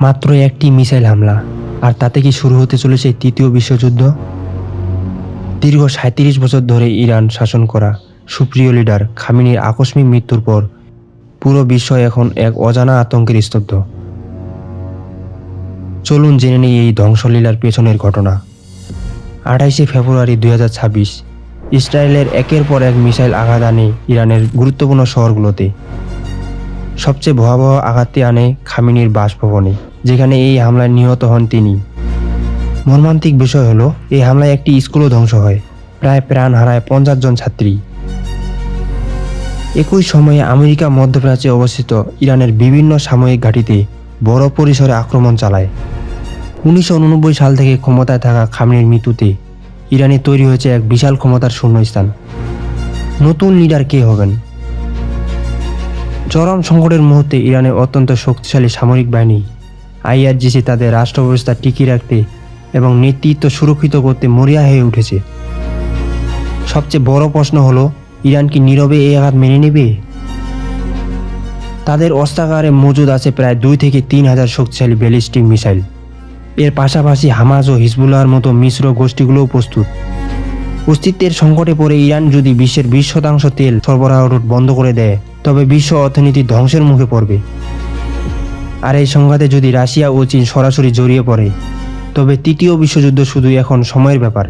মাত্র একটি মিসাইল হামলা, আর তাতে কি শুরু হতে চলেছে তৃতীয় বিশ্বযুদ্ধ? দীর্ঘ ৩৭ বছর ধরে ইরান শাসন করা সুপ্রিয় লিডার খামেনির আকস্মিক মৃত্যুর পর পুরো বিশ্ব এখন এক অজানা আতঙ্কের স্তব্ধ। চলুন জেনে নিই এই ধ্বংসলীলার পেছনের ঘটনা। ২৮শে ফেব্রুয়ারি ২০২৬ ইসরায়েলের একের পর এক মিসাইল আঘাত আনে ইরানের গুরুত্বপূর্ণ শহরগুলোতে। সবচেয়ে ভয়াবহ আঘাতটি আনে খামেনির বাসভবনে, যেখানে এই হামলায় নিহত হন তিনি। মর্মান্তিক বিষয় হলো, এই হামলায় একটি স্কুলও ধ্বংস হয়, প্রায় প্রাণ হারায় ৫০ জন ছাত্রী। একই সময়ে আমেরিকা মধ্যপ্রাচ্যে অবস্থিত ইরানের বিভিন্ন সামরিক ঘাঁটিতে বড় পরিসরে আক্রমণ চালায়। ১৯৮৯ সাল থেকে ক্ষমতায় থাকা খামেনির মৃত্যুতে ইরানে তৈরি হয়েছে এক বিশাল ক্ষমতার শূন্যস্থান। নতুন লিডার কে হবেন? চরম সংকটের মুহূর্তে ইরানের অত্যন্ত শক্তিশালী সামরিক বাহিনী আইআরজিসি তাদের রাষ্ট্র ব্যবস্থা টিকিয়ে রাখতে এবং নেতৃত্ব সুরক্ষিত করতে মরিয়া হয়ে উঠেছে। সবচেয়ে বড় প্রশ্ন হলো, ইরান কি নীরবে এই আঘাত মেনে নেবে? তাদের অস্ত্রাগারে মজুদ আছে প্রায় ২ থেকে ৩ হাজার শক্তিশালী ব্যালিস্টিক মিসাইল। এর পাশাপাশি হামাস ও হিজবুল্লাহর মতো মিশ্র গোষ্ঠীগুলোও প্রস্তুত। অস্তিত্বের সংকটে পড়ে ইরান যদি বিশ্বের ২০% তেল সরবরাহ রুট বন্ধ করে দেয়, তবে বিশ্ব অর্থনীতি ধ্বংসের মুখে পড়বে। আর এই সংঘাতে যদি রাশিয়া ও চীন সরাসরি জড়িয়ে পড়ে, তবে তৃতীয় বিশ্বযুদ্ধ শুধু এখন সময়ের ব্যাপার।